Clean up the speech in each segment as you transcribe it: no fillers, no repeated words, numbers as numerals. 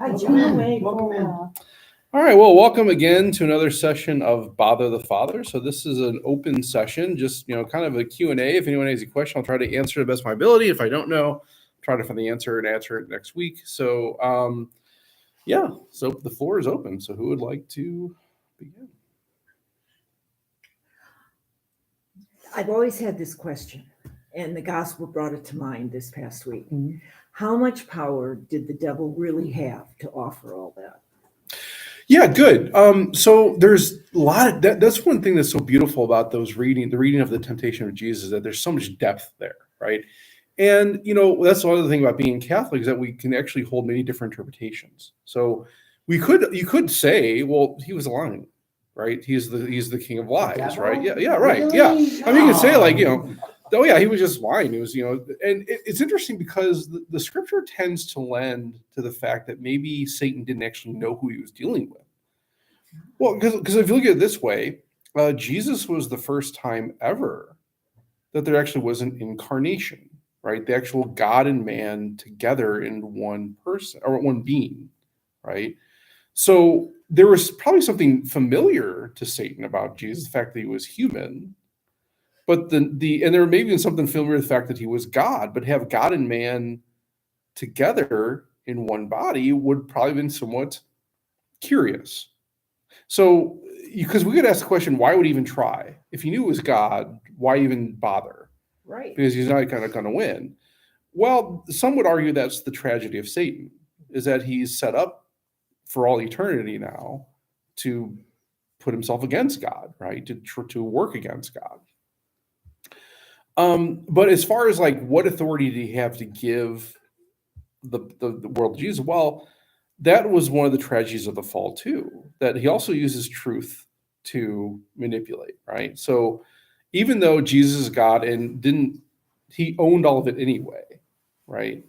Hi, John. Welcome in. All right, well, welcome again to another session of Bother the Father. So this is an open session, just, kind of a Q&A. If anyone has a question, I'll try to answer to the best of my ability. If I don't know, try to find the answer and answer it next week. So, so the floor is open. So who would like to begin? I've always had this question, and the gospel brought it to mind this past week. Mm-hmm. How much power did the devil really have to offer all that? Yeah, good. So there's a lot of that's one thing that's so beautiful about the reading of the temptation of Jesus, is that there's so much depth there, right? And that's one other thing about being Catholic, is that we can actually hold many different interpretations. So you could say, well, he was lying, right? He's the king of lies, right? Yeah, right. Really? Yeah. I mean, you could say oh yeah, he was just lying. It was, and it's interesting because the scripture tends to lend to the fact that maybe Satan didn't actually know who he was dealing with. Well, because if you look at it this way, Jesus was the first time ever that there actually was an incarnation, right? The actual God and man together in one person or one being, right? So there was probably something familiar to Satan about Jesus, the fact that he was human. But and there may be something familiar with the fact that he was God, but have God and man together in one body would probably have been somewhat curious. So, because we could ask the question, why would he even try? If he knew it was God, why even bother? Right. Because he's not going to win. Well, some would argue that's the tragedy of Satan, is that he's set up for all eternity now to put himself against God, right? To work against God. But as far as what authority did he have to give the world to Jesus? Well, that was one of the tragedies of the fall too, that he also uses truth to manipulate, right? So even though Jesus is God and he owned all of it anyway, right?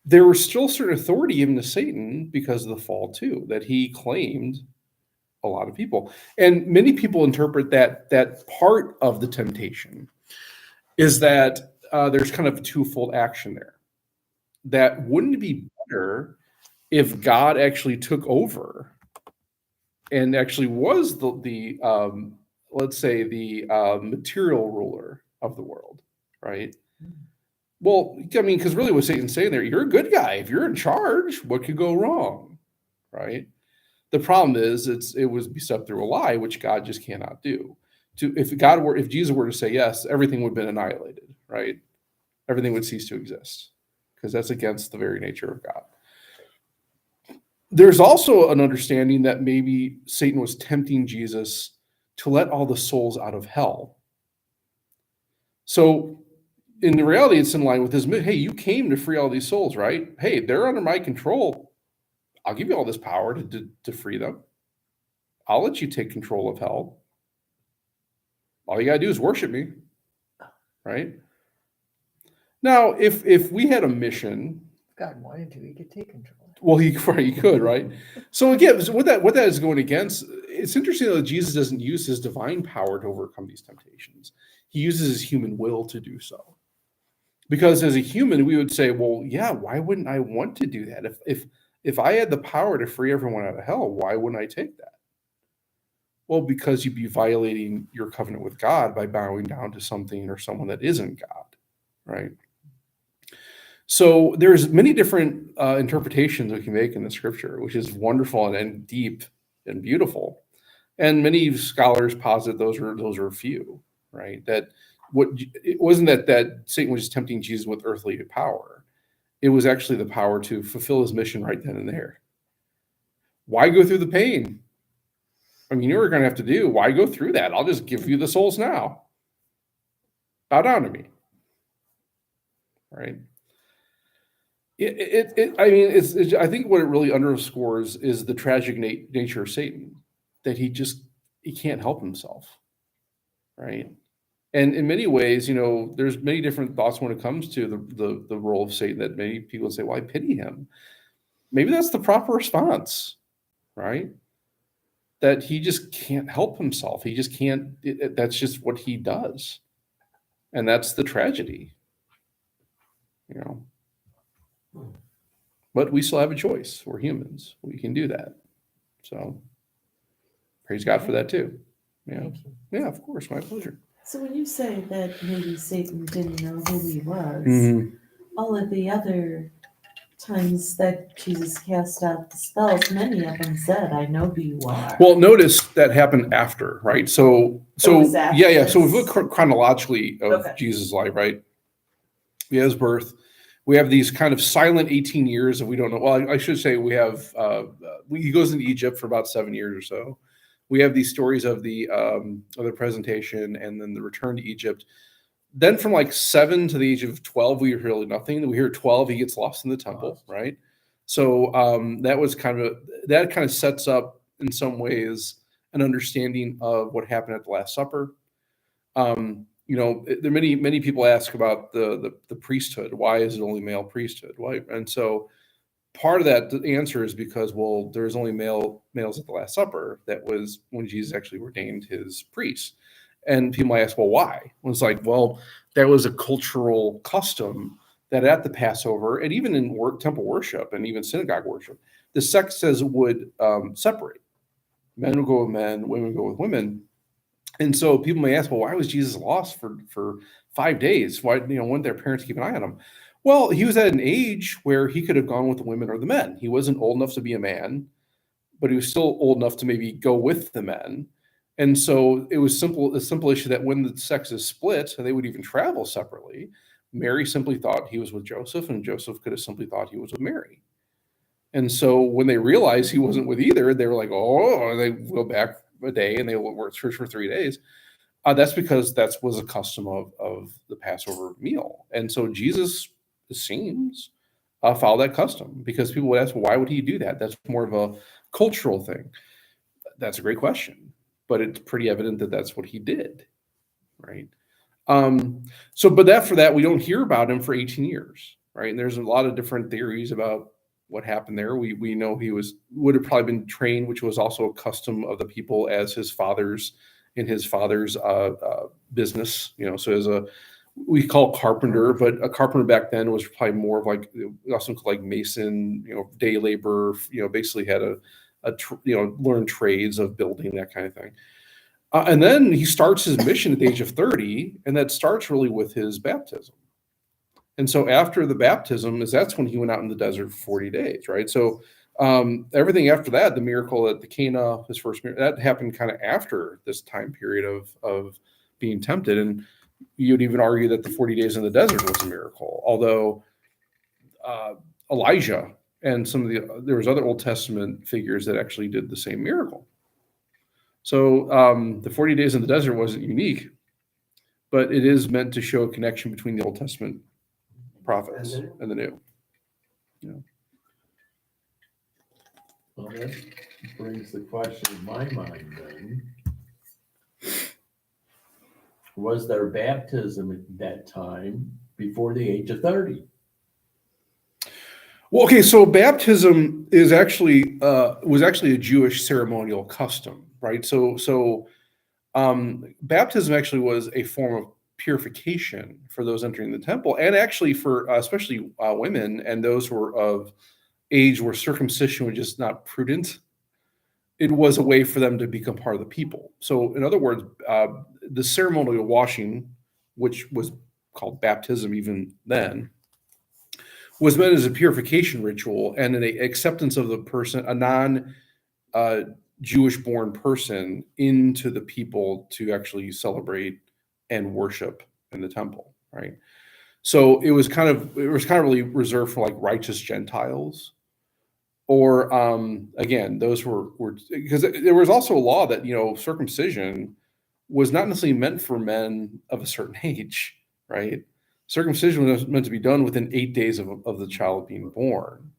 There was still certain authority given to Satan because of the fall too, that he claimed a lot of people. And many people interpret that part of the temptation is that there's kind of a twofold action there. That wouldn't it be better if God actually took over and actually was the let's say the material ruler of the world, right? Well, I mean, because really what Satan's saying there, you're a good guy. If you're in charge, what could go wrong, right? The problem is it was be set through a lie, which God just cannot do. If Jesus were to say yes, everything would have been annihilated, right? Everything would cease to exist because that's against the very nature of God. There's also an understanding that maybe Satan was tempting Jesus to let all the souls out of hell. So in the reality, it's in line with his, hey, you came to free all these souls, right? Hey, they're under my control. I'll give you all this power to free them. I'll let you take control of hell. All you got to do is worship me, right? Now, if we had a mission, God wanted to, he could take control. Well, he could, right? So again, what that is going against, it's interesting that Jesus doesn't use his divine power to overcome these temptations. He uses his human will to do so. Because as a human, we would say, well, yeah, why wouldn't I want to do that? If I had the power to free everyone out of hell, why wouldn't I take that? Well, because you'd be violating your covenant with God by bowing down to something or someone that isn't God, right? So there's many different interpretations we can make in the scripture, which is wonderful and deep and beautiful. And many scholars posit those are few, right? That it wasn't that Satan was just tempting Jesus with earthly power. It was actually the power to fulfill his mission right then and there. Why go through the pain? I mean, you know what you're going to have to do. Why go through that? I'll just give you the souls now. Bow down to me, right? I think what it really underscores is the tragic nature of Satan, that he can't help himself, right? And in many ways, there's many different thoughts when it comes to the role of Satan, that many people say, well, I pity him. Maybe that's the proper response, right? That he just can't help himself. He just can't, that's just what he does. And that's the tragedy, but we still have a choice. We're humans. We can do that. So praise God for that too. Yeah. Thank you. Yeah, of course. My pleasure. So when you say that maybe Satan didn't know who he was, Mhm. all of the other times that Jesus cast out the spells, many of them said, "I know who you are." Well, notice that happened after, right? So it was after yeah. So we this? look chronologically of Okay. Jesus' life, right? We have his birth. We have these kind of silent 18 years that we don't know. Well, I should say we have. He goes into Egypt for about 7 years or so. We have these stories of the presentation and then the return to Egypt. Then from like 7 to the age of 12, we hear really nothing. We hear 12, he gets lost in the temple, right? So that kind of sets up in some ways an understanding of what happened at the Last Supper. There many people ask about the priesthood. Why is it only male priesthood? Why? And so part of that answer is because, well, there's only males at the Last Supper. That was when Jesus actually ordained his priests. And people might ask, well, why? Well, it's like, well, that was a cultural custom that at the Passover and even in temple worship and even synagogue worship, the sexes would separate. Men would go with men, women would go with women. And so people may ask, well, why was Jesus lost for 5 days? Why, wouldn't their parents keep an eye on him? Well, he was at an age where he could have gone with the women or the men. He wasn't old enough to be a man, but he was still old enough to maybe go with the men. And so it was a simple issue that when the sexes split, they would even travel separately. Mary simply thought he was with Joseph, and Joseph could have simply thought he was with Mary. And so when they realized he wasn't with either, they were like, oh, and they go back a day and they work church for 3 days. That's because that was a custom of the Passover meal. And so Jesus, it seems, followed that custom because people would ask, well, why would he do that? That's more of a cultural thing. That's a great question, but it's pretty evident that that's what he did, right? But after that, we don't hear about him for 18 years, right? And there's a lot of different theories about what happened there. We know he would have probably been trained, which was also a custom of the people as his father's business, so we call carpenter, but a carpenter back then was probably more of like, also like mason, day labor, basically had learn trades of building, that kind of thing. And then he starts his mission at the age of 30, and that starts really with his baptism. And so after the baptism that's when he went out in the desert for 40 days, right? So everything after that, the miracle at the Cana, his first miracle, that happened kind of after this time period of being tempted. And you'd even argue that the 40 days in the desert was a miracle, although Elijah and there was other Old Testament figures that actually did the same miracle. So the 40 days in the desert wasn't unique, but it is meant to show a connection between the Old Testament prophets and the New. Well, that brings the question in my mind then. Was there baptism at that time before the age of 30? Well, okay, so baptism was actually a Jewish ceremonial custom, right? So baptism actually was a form of purification for those entering the temple, and actually for especially women and those who were of age where circumcision was just not prudent. It was a way for them to become part of the people. So in other words, the ceremonial washing, which was called baptism even then, was meant as a purification ritual and an acceptance of the person, a non-Jewish born person, into the people to actually celebrate and worship in the temple, right? So it was kind of really reserved for like righteous Gentiles, or again, those were because there was also a law that circumcision was not necessarily meant for men of a certain age, right? Circumcision was meant to be done within 8 days of the child being born.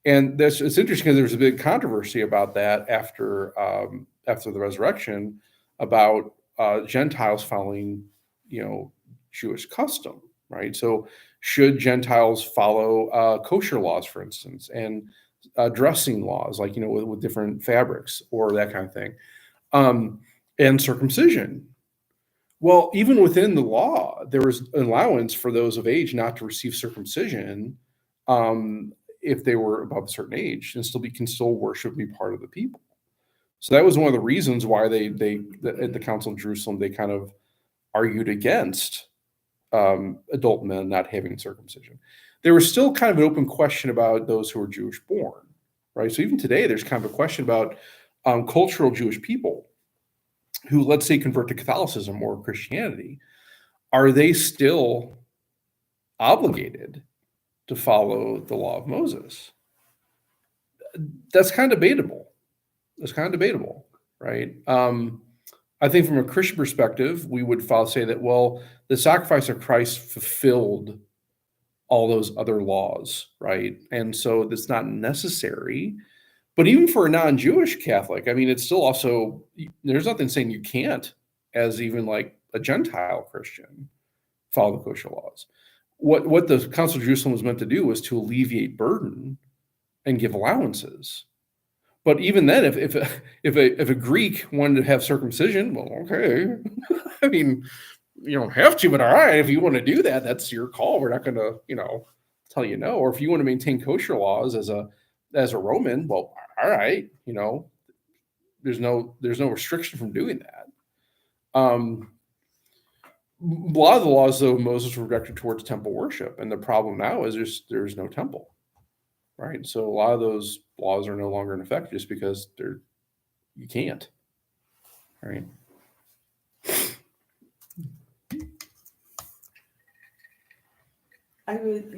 And it's interesting because there was a big controversy about that after the resurrection, about Gentiles following, Jewish custom, right? So should Gentiles follow kosher laws, for instance, and dressing laws, like, with different fabrics or that kind of thing, and circumcision? Well, even within the law, there was allowance for those of age not to receive circumcision, if they were above a certain age and can still worship, be part of the people. So that was one of the reasons why they at the Council of Jerusalem, they kind of argued against adult men not having circumcision. There was still kind of an open question about those who were Jewish born, right? So even today, there's kind of a question about cultural Jewish people who, let's say, convert to Catholicism or Christianity. Are they still obligated to follow the law of Moses? That's kind of debatable. Right? I think from a Christian perspective, we would say that, well, the sacrifice of Christ fulfilled all those other laws, right? And so that's not necessary. But even for a non-Jewish Catholic, I mean, it's still also, there's nothing saying you can't, as even like a Gentile Christian, follow the kosher laws. What the Council of Jerusalem was meant to do was to alleviate burden and give allowances. But even then, if a Greek wanted to have circumcision, well, okay. I mean, you don't have to, but all right, if you want to do that, that's your call. We're not going to, tell you no. Or if you want to maintain kosher laws as a Roman, well, all right, there's no restriction from doing that. A lot of the laws, though, Moses were directed towards temple worship, and the problem now is there's no temple. Right, so a lot of those laws are no longer in effect just because you can't. Right.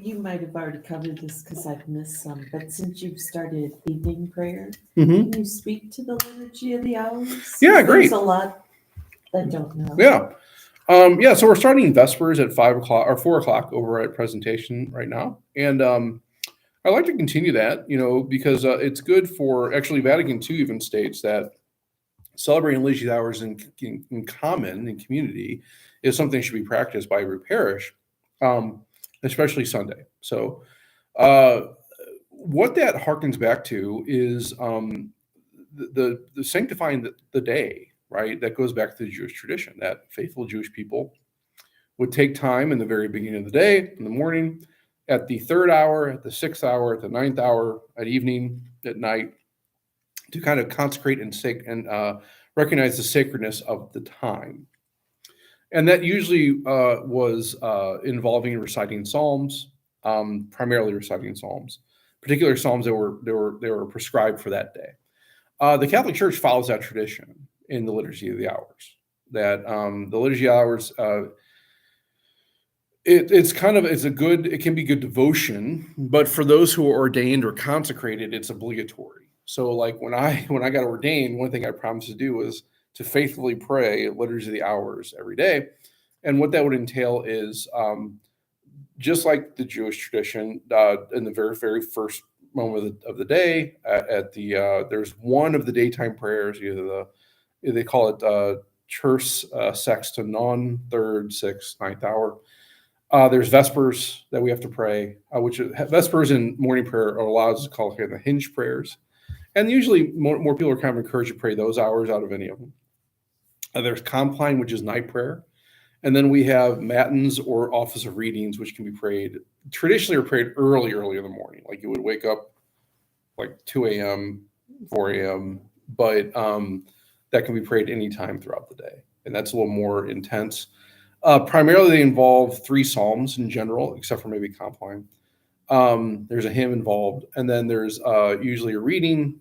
You might have already covered this because I've missed some, but since you've started evening prayer, Mm-hmm. can you speak to the liturgy of the hours? Yeah, great. There's a lot that don't know. Yeah. So we're starting Vespers at 5 o'clock or 4 o'clock over at Presentation right now, and I'd like to continue that, because it's good for, actually, Vatican II even states that celebrating liturgy hours in common, in community, is something that should be practiced by every parish, especially Sunday. So what that harkens back to is the sanctifying the day, right? That goes back to the Jewish tradition, that faithful Jewish people would take time in the very beginning of the day, in the morning, at the 3rd hour, at the 6th hour, at the 9th hour, at evening, at night, to kind of consecrate and recognize the sacredness of the time. And that usually was involving reciting psalms, primarily reciting psalms, particular psalms that were prescribed for that day. The Catholic Church follows that tradition in the Liturgy of the Hours. That the Liturgy of Hours, it can be good devotion, but for those who are ordained or consecrated, it's obligatory. So like when I got ordained, one thing I promised to do was to faithfully pray Liturgy of the Hours every day. And what that would entail is just like the Jewish tradition, in the very, very first moment of the day, there's one of the daytime prayers, they call it terce sexta non, 3rd, 6th, 9th hour. There's Vespers that we have to pray, which Vespers and morning prayer are allowed to call here the hinge prayers. And usually more people are kind of encouraged to pray those hours out of any of them. There's Compline, which is night prayer. And then we have Matins or Office of Readings, which can be prayed, traditionally are prayed early in the morning. Like you would wake up like 2 a.m., 4 a.m., but that can be prayed anytime throughout the day. And that's a little more intense. Primarily, they involve 3 psalms in general, except for maybe Compline. There's a hymn involved, and then there's usually a reading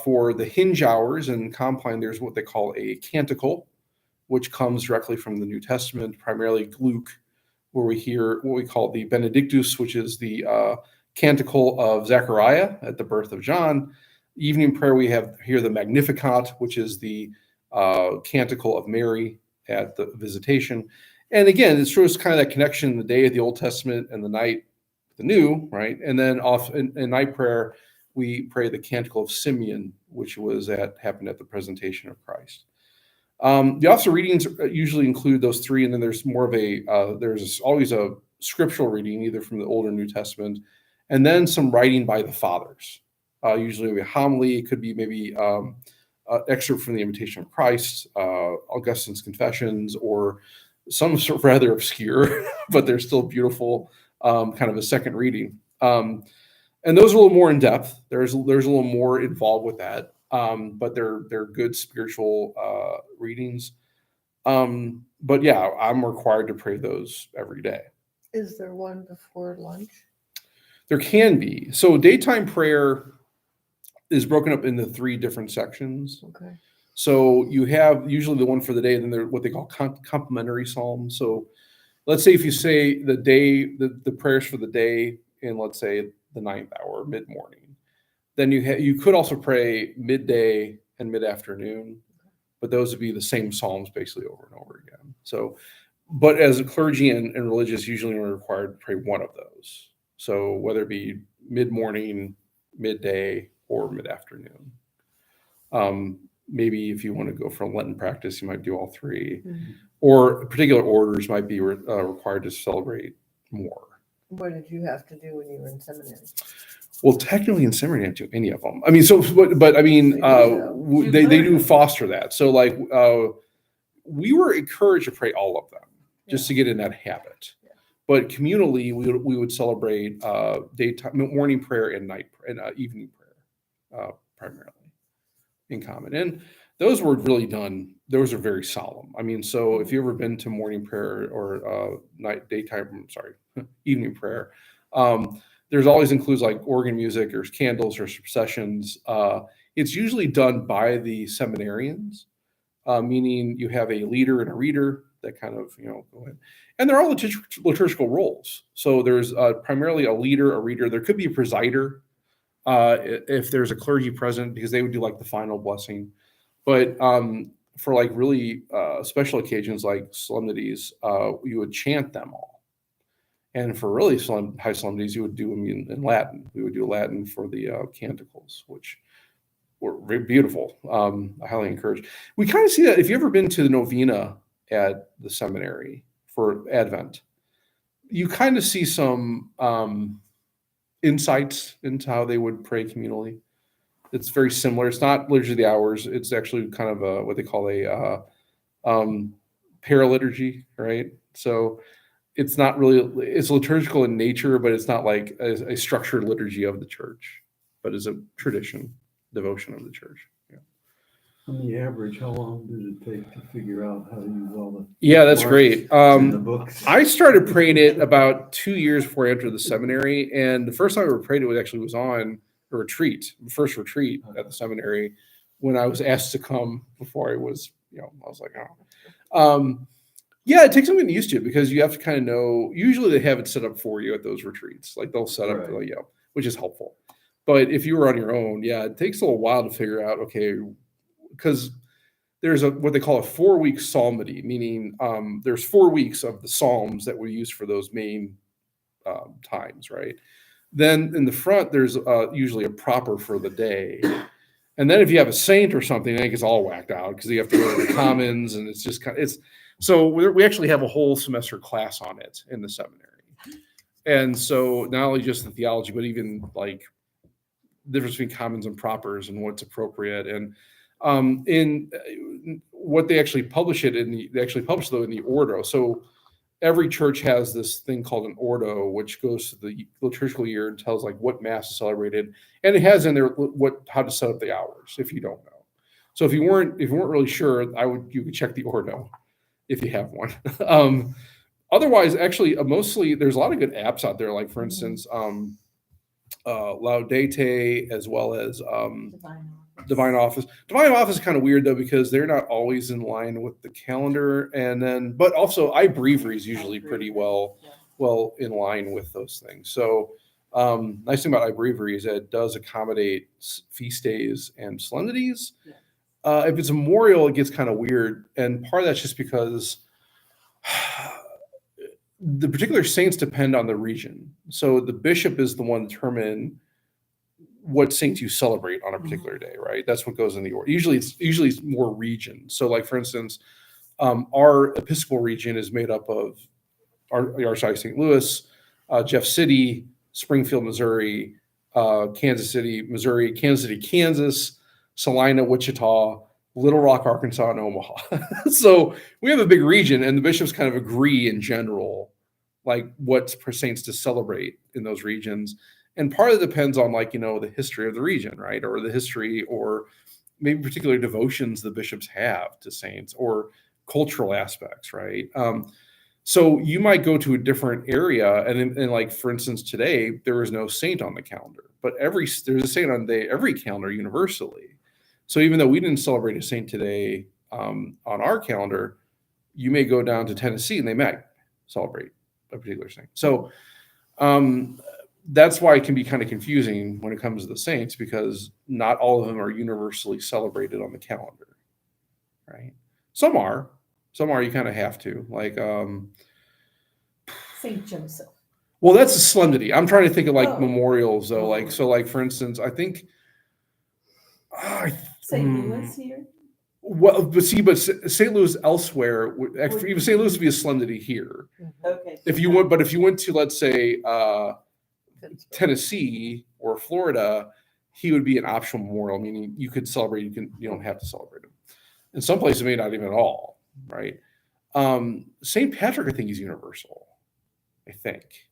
for the hinge hours. In Compline, there's what they call a canticle, which comes directly from the New Testament, primarily Luke, where we hear what we call the Benedictus, which is the canticle of Zechariah at the birth of John. Evening prayer, we have here the Magnificat, which is the canticle of Mary at the visitation. And again, it shows kind of that connection in the day of the Old Testament and the night, the New, right? And then in night prayer, we pray the canticle of Simeon, which happened at the presentation of Christ. The office of readings usually include those 3, and then there's more of there's always a scriptural reading, either from the Old or New Testament, and then some writing by the fathers. Usually a homily, it could be maybe excerpt from the Imitation of Christ, Augustine's Confessions, or some sort of rather obscure, but they're still beautiful, kind of a second reading. And And those are a little more in depth. There's a little more involved with that, but they're good spiritual readings. But yeah, I'm required to pray those every day. Is there one before lunch? There can be. So daytime prayer is broken up into 3 different sections. Okay. So you have usually the one for the day, and then they're what they call complementary psalms. So let's say if you say the prayers for the day in, let's say, the 9th hour, mid-morning, then you could also pray midday and mid-afternoon, but those would be the same psalms basically over and over again. So, but as a clergy and religious, usually we're required to pray one of those. So whether it be mid-morning, midday, or mid-afternoon. Maybe if you want to go for a Lenten practice, you might do all 3. Mhm. Or particular orders might be required to celebrate more. What did you have to do when you were in seminary? Well, technically in seminary, I didn't do any of them. I mean, but I mean, they do foster that. So like, we were encouraged to pray all of them just to get in that habit. Yeah. But communally, we would celebrate daytime, morning prayer and night and evening prayer primarily in common. And those were really done. Those are very solemn. I mean, so if you've ever been to morning prayer or evening prayer, there's always includes like organ music, there's candles, there's processions. It's usually done by the seminarians, meaning you have a leader and a reader that kind of, go in. And they're all liturgical roles. So there's primarily a leader, a reader. There could be a presider if there's a clergy present, because they would do like the final blessing. But for like really special occasions like solemnities, you would chant them all. And for really high solemnities, you would do them in Latin. We would do Latin for the canticles, which were very beautiful. I highly encourage. We kind of see that if you've ever been to the novena at the seminary for Advent, you kind of see some insights into how they would pray communally. It's very similar. It's not liturgy of the hours. It's actually kind of what they call a paraliturgy, right? So it's not really, it's liturgical in nature, but it's not like a structured liturgy of the church, but is a tradition, devotion of the church. Yeah. On the average, how long did it take to figure out how to use all the Yeah, that's great. in the books? I started praying it about 2 years before I entered the seminary, and the first time I ever prayed it was on a retreat, the first retreat at the seminary, when I was asked to come before I was, I was like, oh. Yeah, it takes some getting used to, because you have to kind of know. Usually they have it set up for you at those retreats, like they'll set up, Right. Which is helpful. But if you were on your own, it takes a little while to figure out, okay, because there's what they call a 4-week psalmody, meaning there's 4 weeks of the psalms that we use for those main times, right? Then in the front, there's usually a proper for the day. And then if you have a saint or something, I think it's all whacked out, because you have to go to the commons, and it's just so we actually have a whole semester class on it in the seminary. And so not only just the theology, but even like the difference between commons and propers and what's appropriate. And in what they actually publish it in they actually publish though in the Ordo. So every church has this thing called an Ordo, which goes to the liturgical year and tells like what mass is celebrated, and it has in there how to set up the hours if you don't know. So if you weren't really sure, you could check the Ordo if you have one. Otherwise, actually, mostly there's a lot of good apps out there. Like for instance, Laudate, as well as Divine Office. Divine Office is kind of weird though, because they're not always in line with the calendar, but also iBreviary is usually pretty well in line with those things. So nice thing about iBreviary is that it does accommodate feast days and solemnities. If it's a memorial, it gets kind of weird, and part of that's just because the particular saints depend on the region. So the bishop is the one to determine what saints you celebrate on a particular day, right? That's what goes in the order. Usually it's more region. So like for instance, our Episcopal region is made up of the Archdiocese St. Louis, Jeff City, Springfield, Missouri, Kansas City, Missouri, Kansas City, Kansas, Salina, Wichita, Little Rock, Arkansas, and Omaha. So we have a big region, and the bishops kind of agree in general, like what saints to celebrate in those regions. And part of it depends on like, the history of the region, right? Or the history or maybe particular devotions the bishops have to saints or cultural aspects, right? So you might go to a different area, and like for instance, today there is no saint on the calendar, but there's a saint on every calendar universally. So even though we didn't celebrate a saint today on our calendar, you may go down to Tennessee and they might celebrate a particular saint. So that's why it can be kind of confusing when it comes to the saints, because not all of them are universally celebrated on the calendar, right? Some are. You kind of have to, like, Saint Joseph. well, that's a solemnity. I'm trying to think of like Oh. memorials though. Like, so like, for instance, I think, St. Louis here. well, but St. Louis elsewhere, actually, even St. Louis would be a solemnity here. Okay. If you went to, let's say, Tennessee or Florida, he would be an optional memorial, meaning you could celebrate, you don't have to celebrate him. In some places, maybe not even at all, right? St. Patrick, I think, is universal. I think.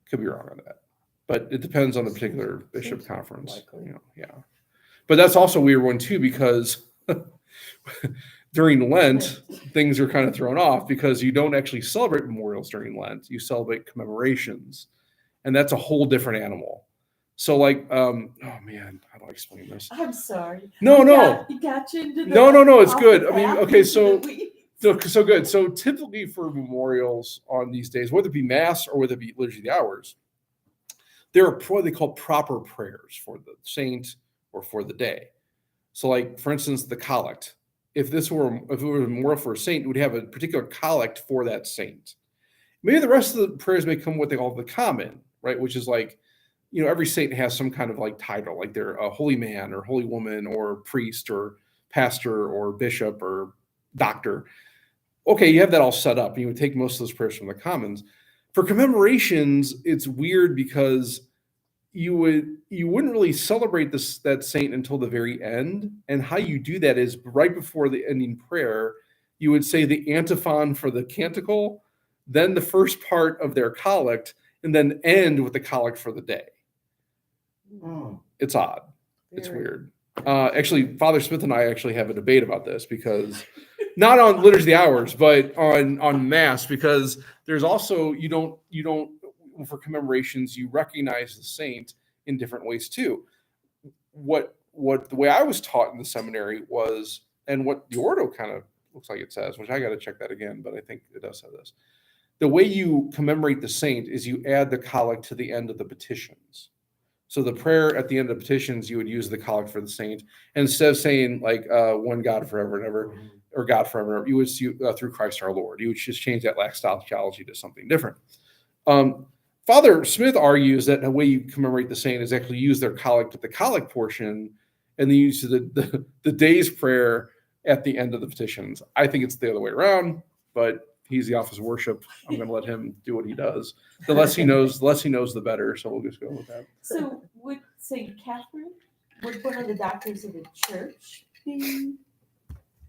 Could be wrong on that. But it depends on the particular bishop conference. likely. Yeah. But that's also a weird one too, because during Lent, things are kind of thrown off because you don't actually celebrate memorials during Lent. You celebrate commemorations. And that's a whole different animal. So like, oh man, how do I explain this? I'm sorry. No. You got you into the No, it's off good. the I mean, path okay, into so- the weeds. So good. So typically for memorials on these days, whether it be Mass or whether it be Liturgy of the Hours, there are what they call proper prayers for the saint or for the day. So like, for instance, the collect. If it were a memorial for a saint, we'd have a particular collect for that saint. Maybe the rest of the prayers may come what they call the common, right? Which is like, every saint has some kind of like title, like they're a holy man or holy woman or priest or pastor or bishop or doctor. Okay, you have that all set up. You would take most of those prayers from the commons. For commemorations, it's weird because you wouldn't really celebrate that saint until the very end. And how you do that is right before the ending prayer, you would say the antiphon for the canticle, then the first part of their collect, and then end with the collect for the day. It's odd. It's Very- weird. Actually, Father Smith and I actually have a debate about this, because not on Liturgy of the Hours, but on Mass, because there's also you don't for commemorations you recognize the saint in different ways too. What the way I was taught in the seminary was, and what the Ordo kind of looks like it says, which I got to check that again, but I think it does have this. The way you commemorate the saint is you add the collect to the end of the petitions. So the prayer at the end of the petitions, you would use the collect for the saint. And instead of saying like one God forever and ever, or God forever and ever, you would see through Christ our Lord. You would just change that Laxdal theology to something different. Father Smith argues that the way you commemorate the saint is actually use their collect at the collect portion, and then use the day's prayer at the end of the petitions. I think it's the other way around, but he's the office of worship. I'm going to let him do what he does. The less he knows, the better. So we'll just go with that. So would St. Catherine, would one of the doctors of the church be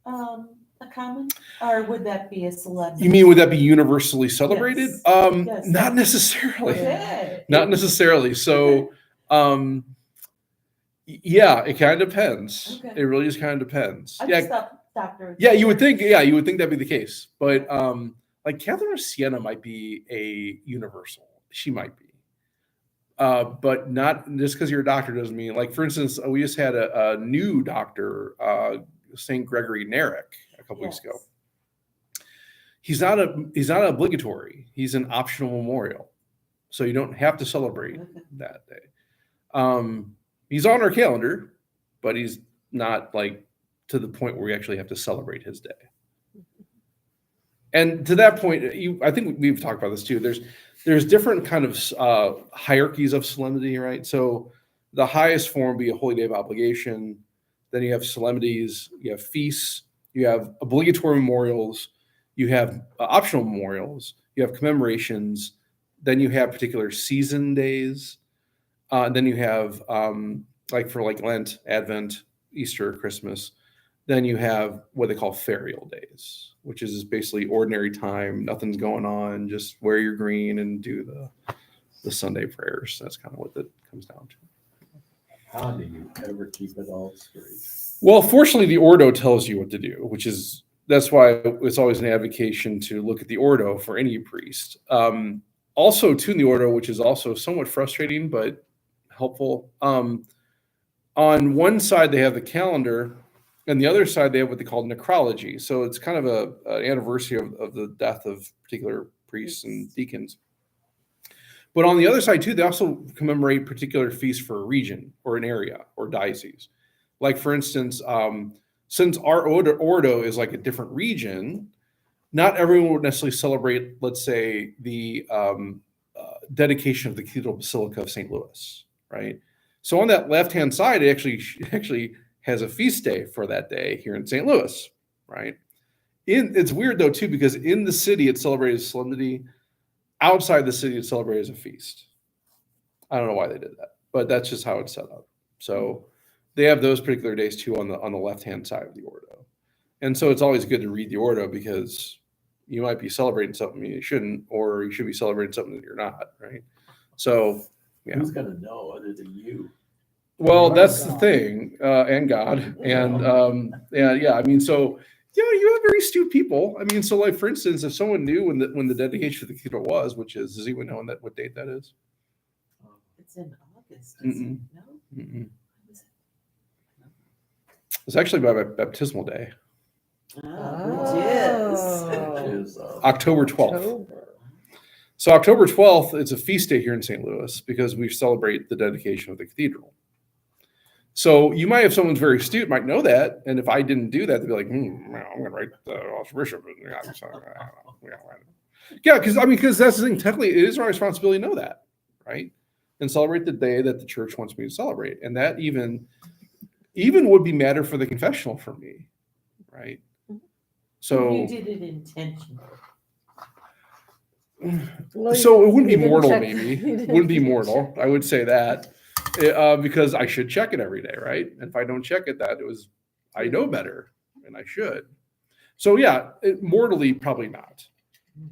a common, or would that be a solemnity? You mean, would that be universally celebrated? Yes. Yes. Not necessarily. Okay. Not necessarily. So, yeah, it kind of depends. Okay. It really just kind of depends. I Yeah, just thought doctor. of the yeah, you would church. think. Yeah, you would think that'd be the case. But like Catherine of Siena might be a universal. She might be. But not just because you're a doctor doesn't mean, like, for instance, we just had a new doctor, St. Gregory Narek, a couple weeks ago. He's not obligatory. He's an optional memorial. So you don't have to celebrate Okay. that day. He's on our calendar, but he's not like to the point where we actually have to celebrate his day. And to that point, I think we've talked about this too. There's different kind of hierarchies of solemnity, right? So the highest form would be a holy day of obligation. Then you have solemnities, you have feasts, you have obligatory memorials, you have optional memorials, you have commemorations, then you have particular season days. Then you have like for like Lent, Advent, Easter, Christmas. Then you have what they call ferial days, which is basically ordinary time. Nothing's going on. Just wear your green and do the Sunday prayers. That's kind of what that comes down to. How do you ever keep it all straight? Well, fortunately, the Ordo tells you what to do, that's why it's always an advocation to look at the Ordo for any priest. Also, too, in the Ordo, which is also somewhat frustrating but helpful. On one side, they have the calendar, and the other side, they have what they call necrology. So it's kind of an anniversary of the death of particular priests and deacons. But on the other side, too, they also commemorate particular feasts for a region or an area or diocese. Like, for instance, since our Ordo is like a different region, not everyone would necessarily celebrate, let's say, the dedication of the Cathedral Basilica of St. Louis, right? So on that left-hand side, it actually has a feast day for that day here in St. Louis, right? It's weird, though, too, because in the city, it's celebrated as solemnity. Outside the city, it's celebrated as a feast. I don't know why they did that, but that's just how it's set up. So they have those particular days too on the left-hand side of the Ordo. And so it's always good to read the Ordo because you might be celebrating something you shouldn't, or you should be celebrating something that you're not, right? So, yeah. Who's gonna know other than you? Well, And that's the God. thing, and God. And yeah, I mean, so yeah, you have very astute people. I mean, so like for instance, if someone knew when the dedication of the cathedral was, which is, does anyone know what date that is? It's in August, isn't Mm-mm. it? No? Mm-mm. It's actually by baptismal day, Ah, which is. Oh. It is, October 12th. October. So October 12th, it's a feast day here in St. Louis because we celebrate the dedication of the cathedral. So you might have someone's very astute, might know that, and if I didn't do that, they'd be like, I'm going to write the Archbishop. Yeah, because that's the thing. Technically, it is our responsibility to know that, right? And celebrate the day that the church wants me to celebrate, and that even would be matter for the confessional for me, right? So You did it intentionally. Well, So it wouldn't you be didn't mortal, check- maybe. you It didn't wouldn't be check. mortal. I would say that because I should check it every day, right? And if I don't check it, I know better, and I should. So yeah, mortally, probably not.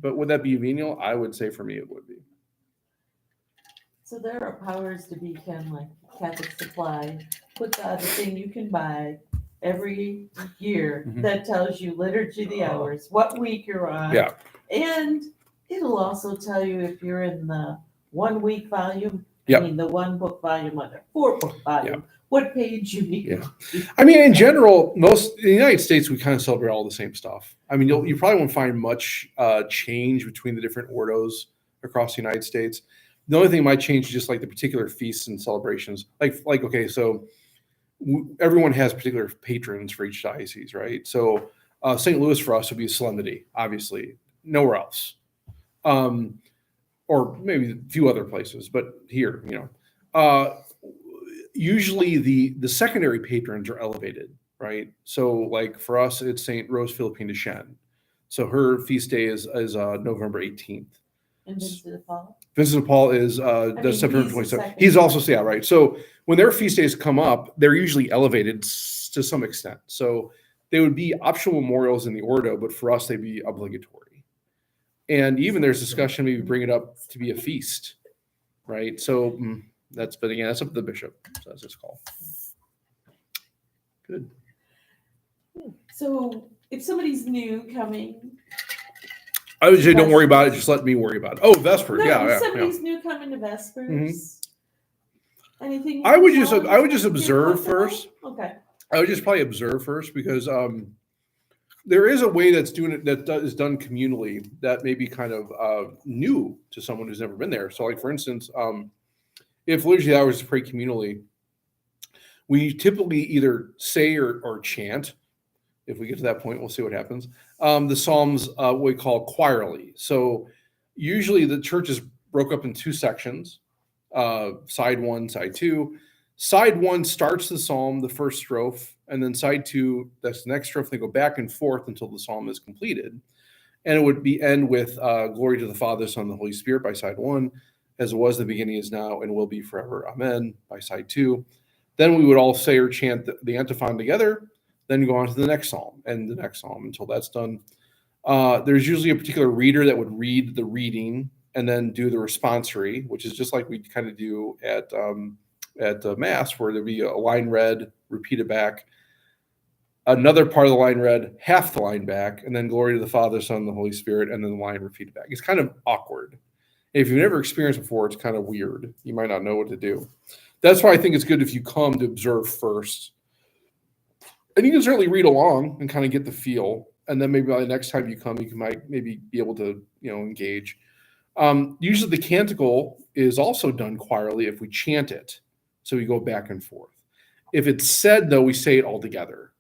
But would that be venial? I would say for me, it would be. So there are powers to be kind of like Catholic Supply, put the other thing you can buy every year Mhm. that tells you liturgy of the hours, what week you're on. Yeah. And it'll also tell you if you're in the 1 week volume, Yep. I mean, the 1 book volume or the 4 book volume, what page you need. Yeah. I mean, in general, in the United States, we kind of celebrate all the same stuff. I mean, you probably won't find much change between the different ordos across the United States. The only thing that might change is just like the particular feasts and celebrations. Like okay, so everyone has particular patrons for each diocese, right? So St. Louis for us would be a solemnity, obviously, nowhere else. Or maybe a few other places, but here, usually the secondary patrons are elevated, right? So like for us, it's St. Rose Philippine de Chêne. So her feast day is November 18th. And Vincent de Paul. Vincent de Paul is mean, September he's the 27th. second. He's also, yeah, right. So when their feast days come up, they're usually elevated to some extent. So they would be optional memorials in the Ordo, but for us, they'd be obligatory. And even there's discussion, maybe bring it up to be a feast, right? So that's up to the bishop. So that's his call. Good. So if somebody's new coming. I would say don't worry about it. Just let me worry about it. Oh, Vespers. No, Yeah, if yeah. somebody's new coming to Vespers. Anything? you I can would just- tell them I would just to get observe comfortable? first. Okay. I would just probably observe first because there is a way that's doing it that is done communally that may be kind of new to someone who's never been there. So, like for instance, if liturgy hours is pray communally, we typically either say or chant. If we get to that point, we'll see what happens. The Psalms, what we call choirly. So usually the church is broke up in two sections, side one, side two. Side one starts the psalm, the first strophe, and then side two, that's the next strophe. They go back and forth until the psalm is completed. And it would end with glory to the Father, Son, and the Holy Spirit by side one, as it was in the beginning, is now, and will be forever. Amen by side two. Then we would all say or chant the antiphon together, then go on to the next psalm and the next psalm until that's done. There's usually a particular reader that would read the reading, and then do the responsory, which is just like we kind of do at Mass, where there'll be a line read, repeated back, another part of the line read, half the line back, and then glory to the Father, Son, and the Holy Spirit, and then the line repeated back. It's kind of awkward. If you've never experienced before, it's kind of weird. You might not know what to do. That's why I think it's good if you come to observe first. And you can certainly read along and kind of get the feel. And then maybe by the next time you come, you might maybe be able to, engage. Usually the canticle is also done choirally if we chant it. So we go back and forth. If it's said, though, we say it all together.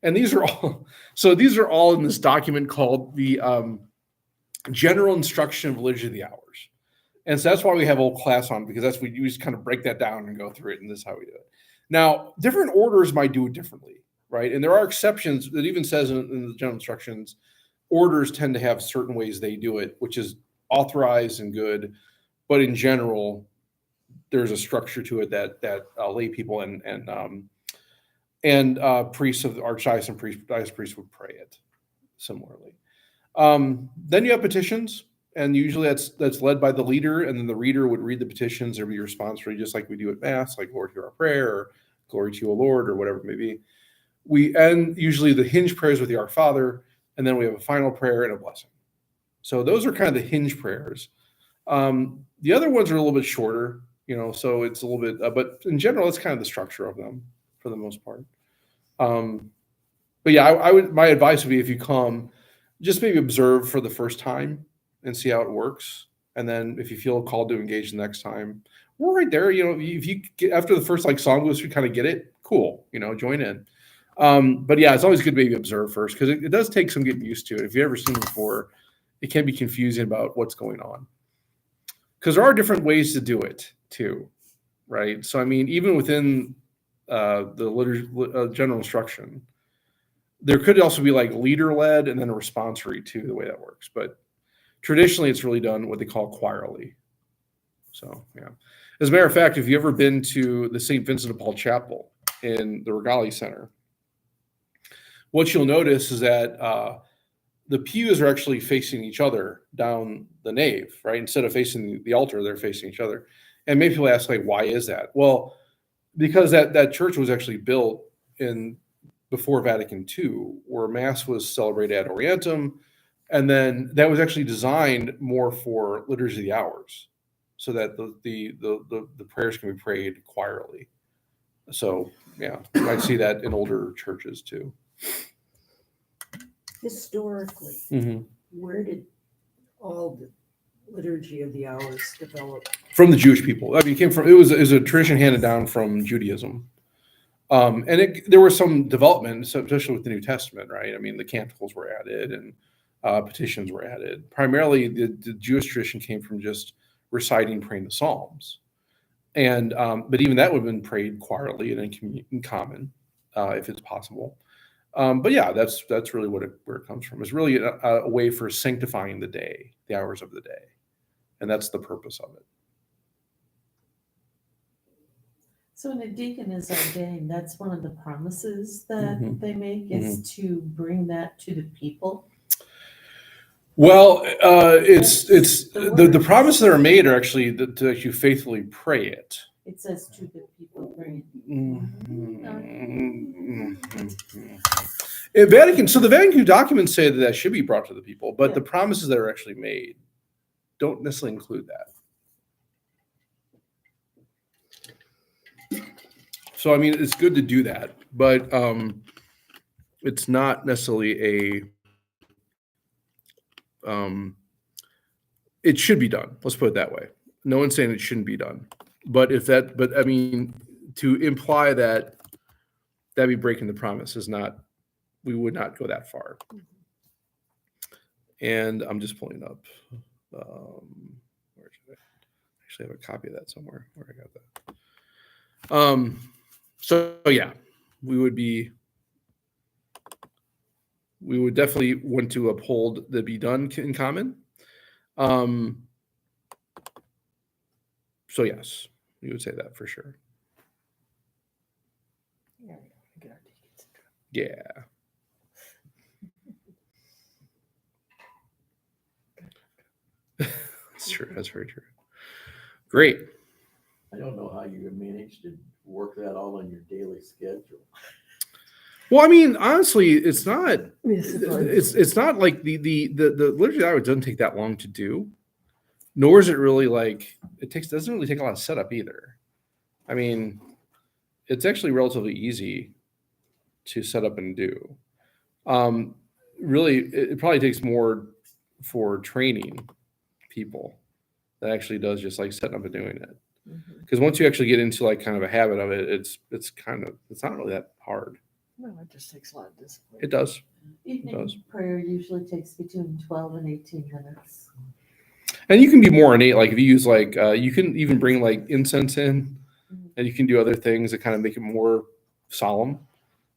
And these are all in this document called the General Instruction of Liturgy of the Hours. And so that's why we have a whole class on, because we just kind of break that down and go through it, and this is how we do it. Now, different orders might do it differently, right? And there are exceptions that even says in the general instructions, orders tend to have certain ways they do it, which is authorized and good. But in general, there's a structure to it that lay people and priests of the archdiocese priests would pray it similarly. Then you have petitions, and usually that's led by the leader, and then the reader would read the petitions. There'd be a response read, just like we do at Mass, like Lord, hear our prayer, or glory to you, O Lord, or whatever it may be. We end usually the hinge prayers with the Our Father, and then we have a final prayer and a blessing. So those are kind of the hinge prayers. The other ones are a little bit shorter, so it's a little bit, but in general, it's kind of the structure of them for the most part. But yeah, my advice would be, if you come, just maybe observe for the first time and see how it works. And then if you feel called to engage the next time, we're right there. If you get, after the first song list, you kind of get it, cool, join in. But yeah, it's always good to maybe observe first, because it does take some getting used to it. If you've ever seen it before, it can be confusing about what's going on, because there are different ways to do it too, right? So, I mean, even within the liturgy, general instruction, there could also be like leader-led and then a responsory too, the way that works. But traditionally, it's really done what they call choirally. So, yeah. As a matter of fact, if you've ever been to the St. Vincent de Paul Chapel in the Regali Center, what you'll notice is that the pews are actually facing each other down the nave, right? Instead of facing the altar, they're facing each other. And maybe people ask, why is that? Well, because that church was actually built before Vatican II, where Mass was celebrated ad orientem, and then that was actually designed more for Liturgy of the Hours, so that the prayers can be prayed choirally. So yeah, you might see that in older churches too. Historically, where did all the Liturgy of the Hours develop? From the Jewish people. I mean, it was a tradition handed down from Judaism. And there was some development, especially with the New Testament, right? I mean, the canticles were added and petitions were added. Primarily, the Jewish tradition came from just reciting, praying the Psalms. And but even that would have been prayed choirally and in common, if it's possible. But yeah, that's really where it comes from. It's really a way for sanctifying the day, the hours of the day. And that's the purpose of it. So when a deacon is ordained, that's one of the promises that they make, is to bring that to the people. Well, it's the promises that are made are actually to actually faithfully pray it. It says to the people, bring In Vatican, so the Vatican documents say that should be brought to the people, but the promises that are actually made don't necessarily include that. So, I mean, it's good to do that, but it's not necessarily it should be done. Let's put it that way. No one's saying it shouldn't be done, but I mean, to imply that that'd be breaking the promise is not, we would not go that far. And I'm just pulling up, where should I actually have a copy of that somewhere, where I got that. So yeah, we would definitely want to uphold the be done in common. So yes, we would say that for sure. Yeah. That's true. That's very true. Great. I don't know how you managed to work that all on your daily schedule. Well, I mean, honestly, it's not. Yes, It's not like the liturgy hour doesn't take that long to do, nor is it really like doesn't really take a lot of setup either. I mean, it's actually relatively easy to set up and do. Really, it probably takes more for training people that actually does just like setting up and doing it. Because once you actually get into like kind of a habit of it, it's not really that hard. No, it just takes a lot of discipline. It does. Evening prayer usually takes between 12 and 18 minutes. And you can be more innate. Like if you use like, you can even bring like incense in, and you can do other things that kind of make it more solemn.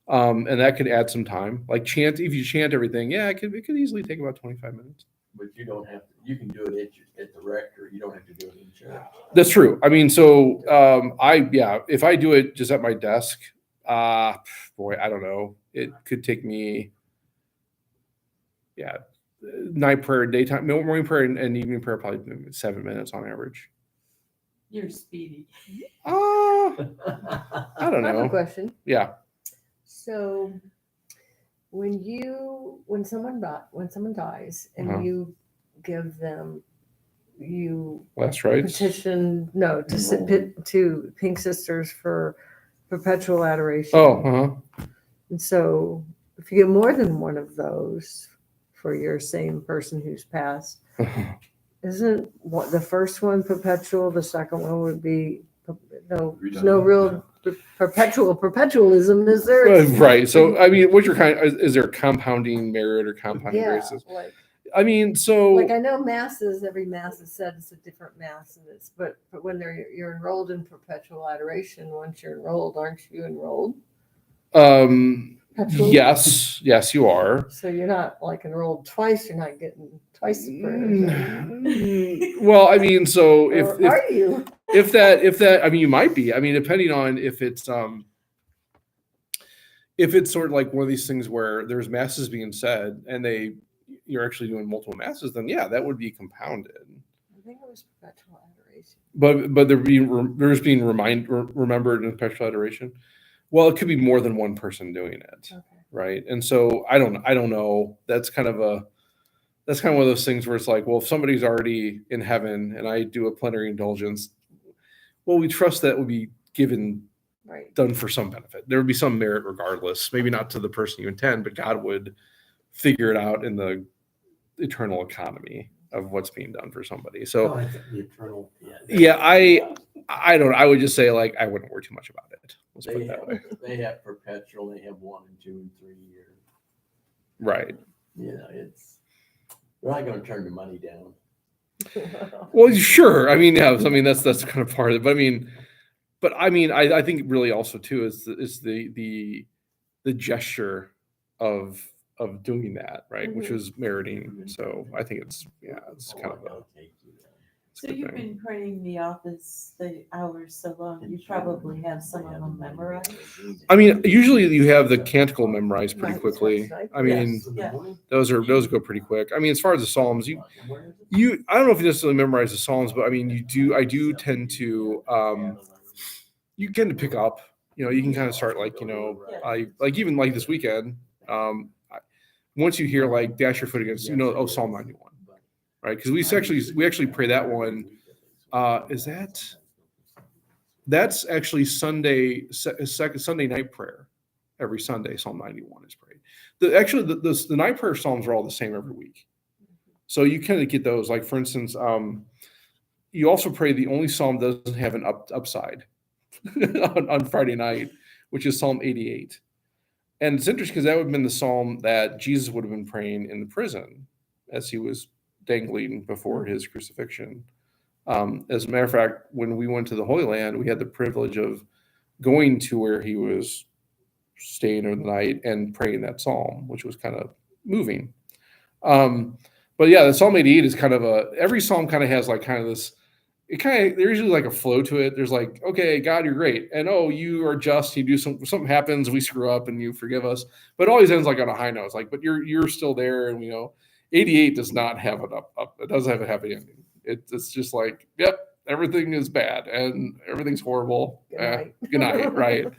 And that could add some time. Like chant, if you chant everything, yeah, it could easily take about 25 minutes. But you don't have to, you can do it at the rectory. You don't have to do it in church. That's true. I mean, so if I do it just at my desk, boy, I don't know. It could take me, night prayer, daytime, morning prayer, and evening prayer, probably 7 minutes on average. You're speedy. I don't I have a know. question. Yeah. So when someone dies and Uh-huh. you give them, you Last rites. petition to Pink Sisters for perpetual adoration. Oh, And so if you get more than one of those for your same person who's passed, isn't the first one perpetual? The second one would be there's no real perpetualism, is there? right. So, I mean, is there compounding merit or compounding Yeah, graces? like I mean, so I know masses. Every mass is said it's a different mass, and but when you're enrolled in perpetual adoration, once you're enrolled, aren't you enrolled? Perpetual? yes, you are. So you're not like enrolled twice. You're not getting twice the prayers. Well, I mean, so Or are you? if that, I mean, you might be. I mean, depending on if it's sort of like one of these things where there's masses being said and you're actually doing multiple masses, then yeah, that would be compounded. I think it was perpetual adoration. But there's being remembered in perpetual adoration. Well, it could be more than one person doing it, Okay. right? And so I don't know. That's kind of one of those things where it's like, well, if somebody's already in heaven and I do a plenary indulgence, well, we trust that would be Right. done for some benefit. There would be some merit regardless, maybe not to the person you intend, but God would figure it out in the eternal economy of what's being done for somebody. So I think the eternal. yeah, I don't. I would just say like I wouldn't worry too much about it. Let's put it that way. They have perpetual. They have 1 and 2 and 3 years. Right. You know, we're not going to turn the money down. Well, sure. I mean, yeah. I mean, that's kind of part of it. But I mean, I think really also too is the gesture of doing that, right? Which is meriting. So I think it's kind of a. So you've been praying the hours so long, you probably have some of them memorized. I mean, usually you have the canticle memorized pretty quickly. I mean, Yeah. those go pretty quick. I mean, as far as the Psalms, I don't know if you necessarily memorize the Psalms, but I mean, I do tend to, you tend to pick up, you can kind of start like, like even like this weekend, once you hear like dash your foot against, Psalm 91, right? Because we actually pray that one. That's actually Sunday night prayer. Every Sunday, Psalm 91 is prayed. The night prayer Psalms are all the same every week. So you kind of get those. Like for instance, you also pray the only Psalm that doesn't have an upside on Friday night, which is Psalm 88. And it's interesting because that would have been the Psalm that Jesus would have been praying in the prison as he was dangling before his crucifixion. As a matter of fact, when we went to the Holy Land, we had the privilege of going to where he was staying over the night and praying that Psalm, which was kind of moving. But yeah, the Psalm 88 is kind of every Psalm kind of has like kind of this, there's usually like a flow to it. There's like, okay, God, you're great. And you are just, you do something happens, we screw up and you forgive us. But it always ends like on a high note. It's like, but you're still there. And 88 does not have it up. It doesn't have a happy ending. It's just like, yep, everything is bad and everything's horrible. Good night. Good night, right?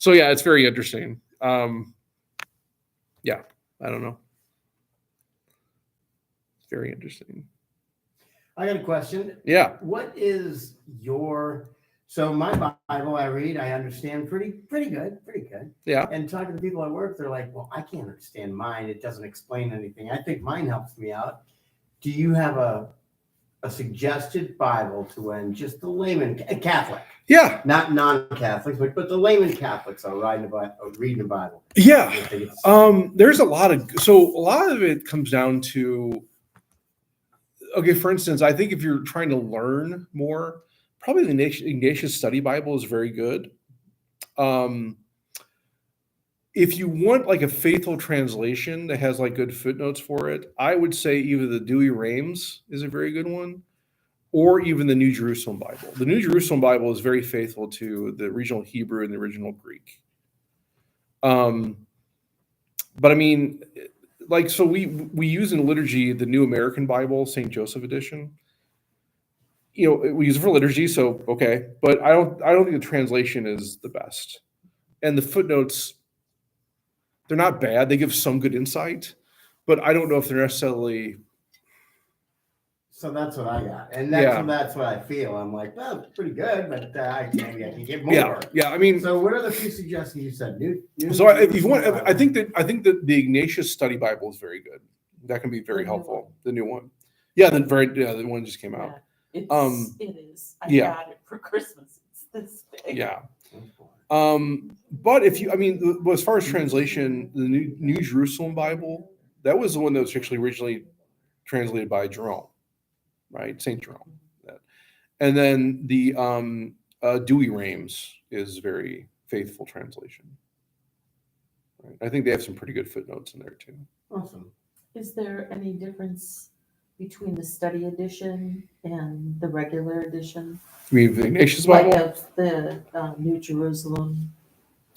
So yeah, it's very interesting. Yeah, I don't know. It's very interesting. I got a question. Yeah. What is your, so my Bible I read, I understand pretty good. Yeah. And talking to people at work, they're like, well, I can't understand mine. It doesn't explain anything. I think mine helps me out. Do you have a suggested Bible to when just the layman, a Catholic, Yeah. not non-Catholics, but the layman Catholics are reading the Bible? Yeah. I think it's- There's a lot of it comes down to, okay, for instance, I think if you're trying to learn more, probably the Ignatius Study Bible is very good. If you want like a faithful translation that has like good footnotes for it, I would say either the Douay-Rheims is a very good one, or even the New Jerusalem Bible. The New Jerusalem Bible is very faithful to the original Hebrew and the original Greek. But I mean, like, so we use in liturgy the New American Bible, St. Joseph edition. You know, we use it for liturgy, so okay. But I don't think the translation is the best. And the footnotes, they're not bad. They give some good insight, but I don't know if they're necessarily. So that's what I got. And Yeah. that's what I feel. I'm like, well, it's pretty good, but maybe I can get more. Yeah. I mean, So what are the few suggestions you said? so if you want, I think that the Ignatius Study Bible is very good. That can be very The new helpful. one. The new one, the one just came out. Yeah, it is. I yeah. got it for Christmas. It's this big. Yeah. But if you, I mean, as far as translation, the New Jerusalem Bible, that was the one that was actually originally translated by Jerome, right? Saint Jerome. And then the Douay-Rheims is very faithful translation. Right? I think they have some pretty good footnotes in there too. Awesome. Is there any difference between the study edition and the regular edition? I mean, the Ignatius Like Bible. of the New Jerusalem?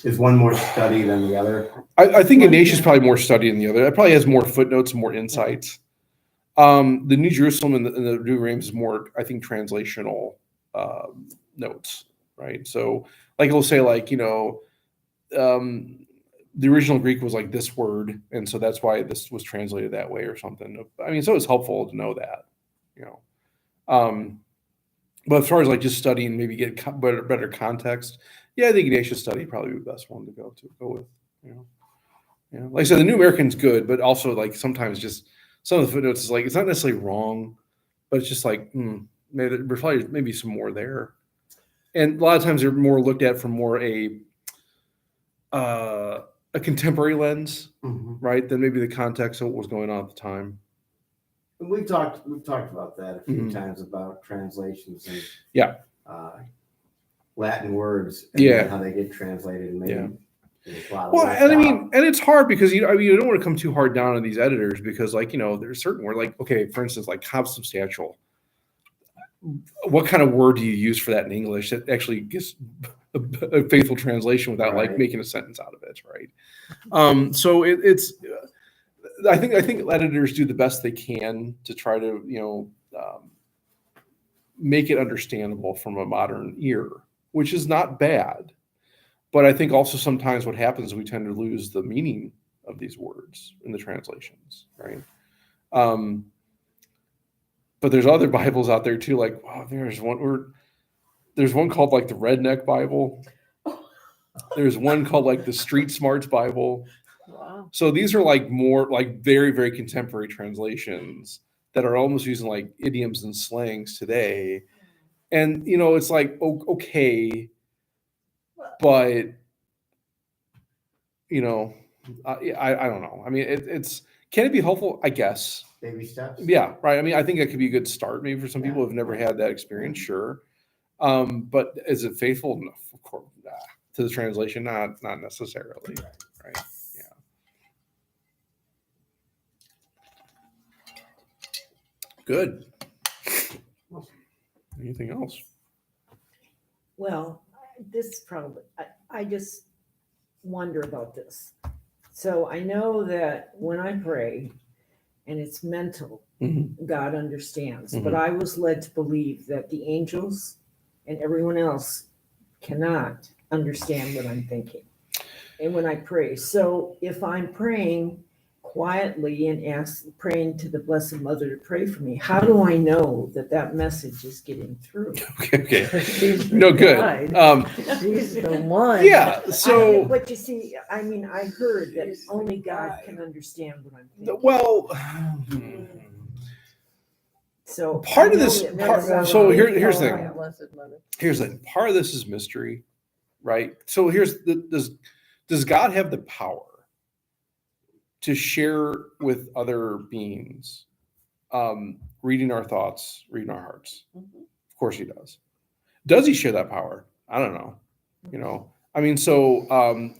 Is one more study than the other? I think Ignatius is probably more studied than the other. It probably has more footnotes and more insights. The New Jerusalem and the Douay-Rheims is more, I think, translational notes, right? So, like it'll say, like, you know, the original Greek was like this word, and so that's why this was translated that way or something. I mean, so it's helpful to know that, you know. But as far as like just studying, maybe get better context, yeah, I think Ignatius Study probably be the best one to go with, you know. Yeah, like I said, the New American's good, but also like sometimes just some of the footnotes is like it's not necessarily wrong, but it's just like maybe there's probably maybe some more there, and a lot of times they're more looked at from more a contemporary lens, right? Than maybe the context of what was going on at the time. And we've talked about that a few Mhm. times about translations and Yeah. Latin words and Yeah. how they get translated and maybe Yeah. there's a lot of Well, left and I out. mean, and it's hard because you don't want to come too hard down on these editors because, like, you know, there's certain word, like, okay, for instance, like consubstantial. What kind of word do you use for that in English that actually gets a faithful translation without like Right. making a sentence out of it, right? So it's. I think editors do the best they can to try to, you know, make it understandable from a modern ear, which is not bad. But I think also sometimes what happens is we tend to lose the meaning of these words in the translations, right? But there's other Bibles out there too, like, wow, there's one called like the Redneck Bible. There's one called like the Street Smarts Bible. Wow. So these are like more like very, very contemporary translations that are almost using like idioms and slangs today. And, you know, it's like, okay, but, you know, I don't know. I mean, can it be helpful? I guess. Baby steps. Yeah, right. I mean, I think that could be a good start maybe for some people who've never had that experience, sure. But is it faithful? No, of course, to the translation, not necessarily. Right. Yeah. Good. Anything else? Well, this probably, I just wonder about this. So I know that when I pray and it's mental, Mhm. God understands. Mhm. But I was led to believe that the angels and everyone else cannot understand what I'm thinking. And when I pray, so if I'm praying quietly and praying to the Blessed Mother to pray for me, how do I know that that message is getting through? Okay. She's the No, good. guide. She's the one. Yeah. So, But you see, I mean, I heard that only God can understand what I'm thinking. well, So part of I know this- that part- that's so how- here's the thing. Blessed Mother. here's the thing. Part of this is mystery, right? So does God have the power to share with other beings, reading our thoughts, reading our hearts? Of course he does. Does he share that power? I don't know. You know, I mean, so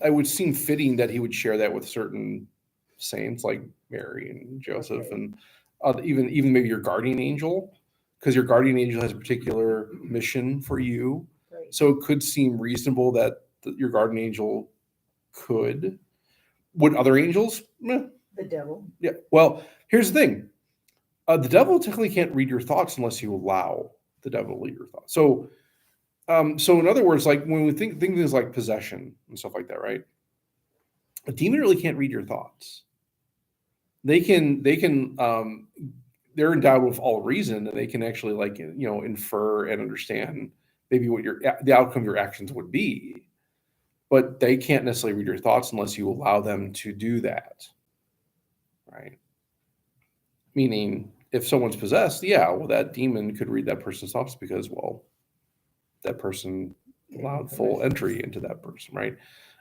it would seem fitting that he would share that with certain saints like Mary and Joseph, Okay. and even maybe your guardian angel, because your guardian angel has a particular mission for you. Right. So it could seem reasonable that your guardian angel could. Would other angels? Meh. The devil. Yeah. Well, here's the thing. The devil technically can't read your thoughts unless you allow the devil to read your thoughts. So in other words, like when we think things like possession and stuff like that, right? A demon really can't read your thoughts. They can they're endowed with all reason, and they can actually infer and understand maybe what the outcome of your actions would be, but they can't necessarily read your thoughts unless you allow them to do that, right? Meaning, if someone's possessed, yeah, well, that demon could read that person's thoughts because, well, that person allowed full entry into that person, right?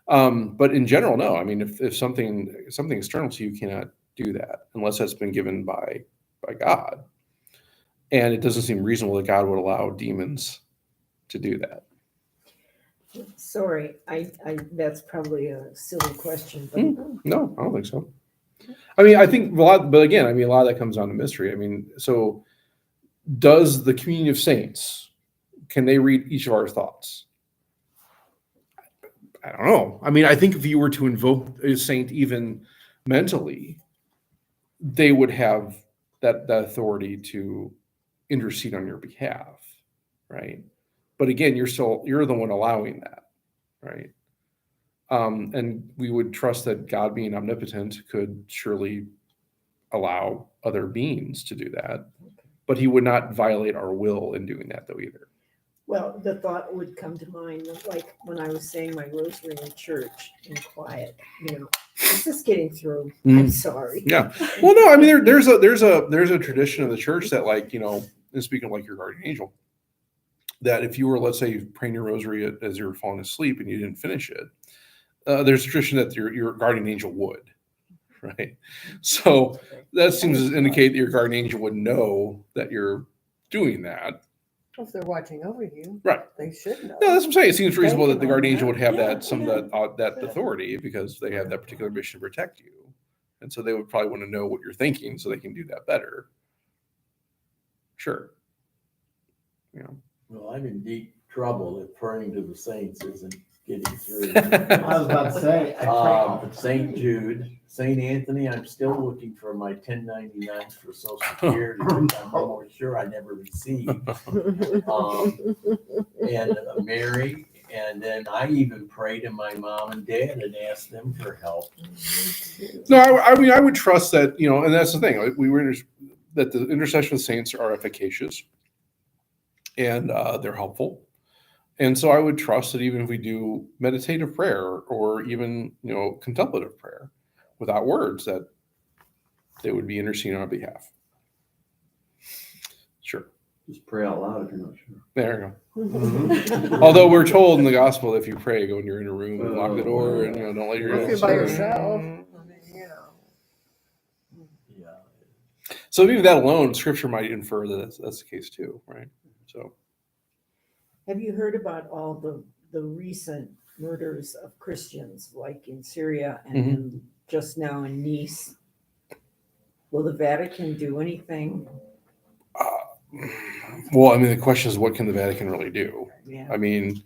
But in general, no. I mean, if something external to you cannot do that unless that's been given by God, and it doesn't seem reasonable that God would allow demons to do that. Sorry, I that's probably a silly question, but No, I don't think so. I mean, I think a lot, but again, I mean, a lot of that comes down to mystery. I mean, so does the communion of saints, can they read each of our thoughts? I don't know. I mean, I think if you were to invoke a saint even mentally, they would have that authority to intercede on your behalf, right? But again, you're the one allowing that, right? And we would trust that God, being omnipotent, could surely allow other beings to do that, but he would not violate our will in doing that, though, either. well, the thought would come to mind, like when I was saying my rosary in church in quiet, is this getting through? I'm sorry. Yeah. Well, no, I mean, there's a tradition of the church that, like, and speaking of like your guardian angel, that if you were, let's say, praying your rosary as you were falling asleep and you didn't finish it, there's a tradition that your guardian angel would, right? So that seems to indicate that your guardian angel would know that you're doing that. If they're watching over you, Right. they should know. No, that's what I'm saying. It seems reasonable that the Thank you. guardian angel would have Yeah, that some of that authority because they have that particular mission to protect you, and so they would probably want to know what you're thinking so they can do that better. Sure. Well, I'm in deep trouble if praying to the saints isn't getting through. I was about to say, I pray all the St. Jude, St. Anthony, I'm still looking for my 1099s for Social Security, which I'm almost sure I never received. And Mary, and then I even pray to my mom and dad and ask them for help. No, I mean, I would trust that, and that's the thing. That the intercession of saints are efficacious and they're helpful. And so I would trust that even if we do meditative prayer or even, contemplative prayer without words, that they would be interceding on our behalf. Sure. Just pray out loud if you're not sure. There you go. Although we're told in the gospel, if you pray, go in your inner room and lock the door and, don't let your If you're by yourself, I mean, Yeah. So even that alone, scripture might infer that that's the case too, right? So. Have you heard about all the recent murders of Christians, like in Syria and then just now in Nice? Will the Vatican do anything? Well, I mean, the question is, what can the Vatican really do? Yeah. I mean,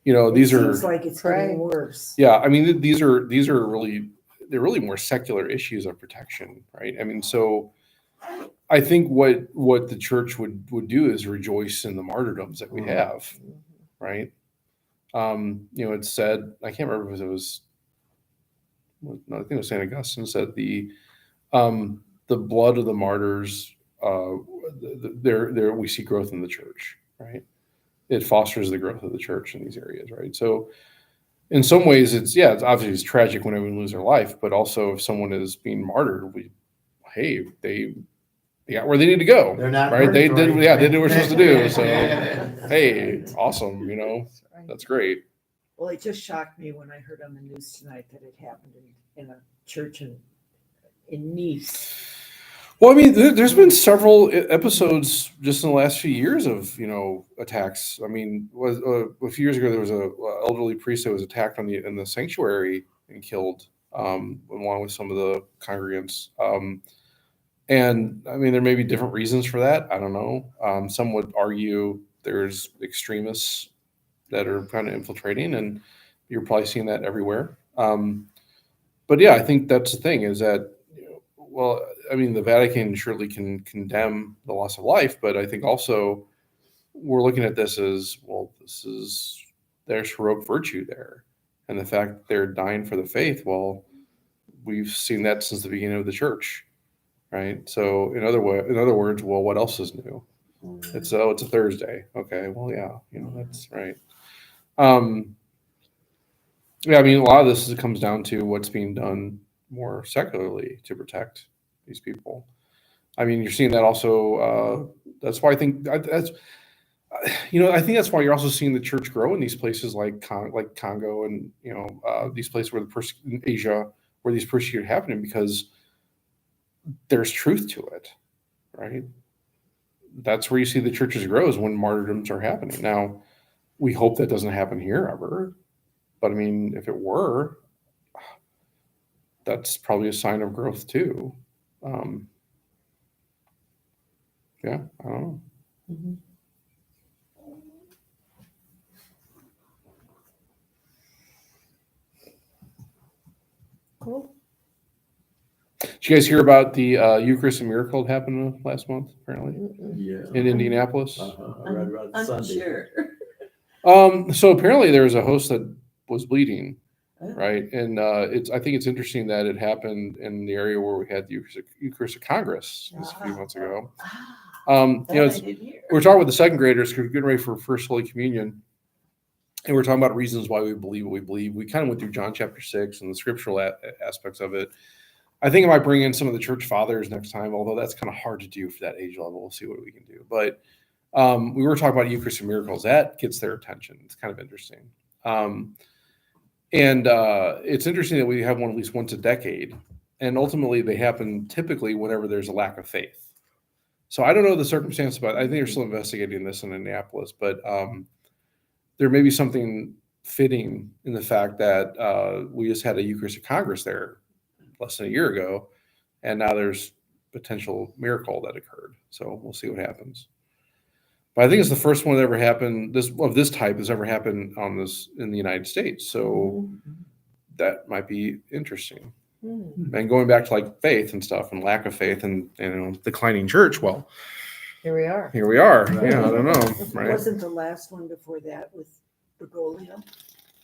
these It are. seems like it's Pray. getting worse. Yeah, I mean, these are really more secular issues of protection, right? I mean, so I think what the church would do is rejoice in the martyrdoms that we have, right? It's said, I can't remember if it was, no, I think it was St. Augustine said the blood of the martyrs, there we see growth in the church, right? It fosters the growth of the church in these areas, right? So in some ways it's obviously it's tragic when everyone loses their life, but also if someone is being martyred, they got where they need to go. They're not right. They did, purgatory. they did what they're supposed to do. So hey, awesome, That's right. that's great. Well, it just shocked me when I heard on the news tonight that it happened in a church in Nice. Well, I mean, there's been several episodes just in the last few years of attacks. I mean, a few years ago there was a elderly priest that was attacked in the sanctuary and killed, along with some of the congregants. And I mean, there may be different reasons for that. I don't know. Some would argue there's extremists that are kind of infiltrating, and you're probably seeing that everywhere. But yeah, I think that's the thing is that, well, I mean, the Vatican surely can condemn the loss of life, but I think also we're looking at this as, well, there's heroic virtue there. And the fact that they're dying for the faith, well, we've seen that since the beginning of the church, right? So in other words, well, what else is new? It's a Thursday. Okay, well, yeah, that's right. Yeah, I mean, a lot of this comes down to what's being done more secularly to protect these people. I mean, you're seeing that also. That's why I think I think that's why you're also seeing the church grow in these places like Congo and these places where in Asia where these persecutions are happening, because there's truth to it, right? That's where you see the churches grow, is when martyrdoms are happening. Now, we hope that doesn't happen here ever, but I mean, if it were, that's probably a sign of growth too. Yeah, I don't know. Mhm. Cool. Did you guys hear about the Eucharistic miracle that happened last month, apparently, Yeah. in Indianapolis? I read about it I'm Sunday. sure. So apparently there was a host that was bleeding, Oh. right? And I think it's interesting that it happened in the area where we had the Eucharistic Congress just a few months ago. That I It's, did hear. we're talking with the second graders who are getting ready for First Holy Communion, and we're talking about reasons why we believe what we believe. We kind of went through John chapter 6 and the scriptural aspects of it. I think I might bring in some of the church fathers next time, although that's kind of hard to do for that age level. We'll see what we can do. But we were talking about Eucharistic miracles. That gets their attention. It's kind of interesting. And it's interesting that we have one at least once a decade. And ultimately, they happen typically whenever there's a lack of faith. So I don't know the circumstance, but I think they're still investigating this in Indianapolis. But there may be something fitting in the fact that we just had a Eucharistic Congress there less than a year ago, and now there's potential miracle that occurred. So we'll see what happens. But I think it's the first one that ever happened of this type has ever happened in the United States. So that might be interesting. And going back to like faith and stuff and lack of faith and declining church, well, Here we are. here we are. Right. Yeah, I don't know. Right? Wasn't the last one before that with Bergoglio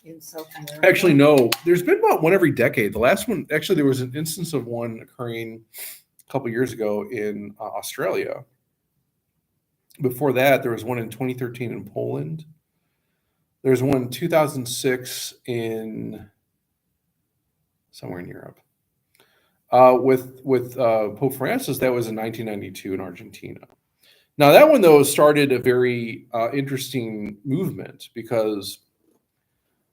in South America? Actually, no. There's been about one every decade. The last one, actually, there was an instance of one occurring a couple years ago in Australia. Before that, there was one in 2013 in Poland. There's one in 2006 in somewhere in Europe. With Pope Francis, that was in 1992 in Argentina. Now, that one, though, started a very interesting movement, because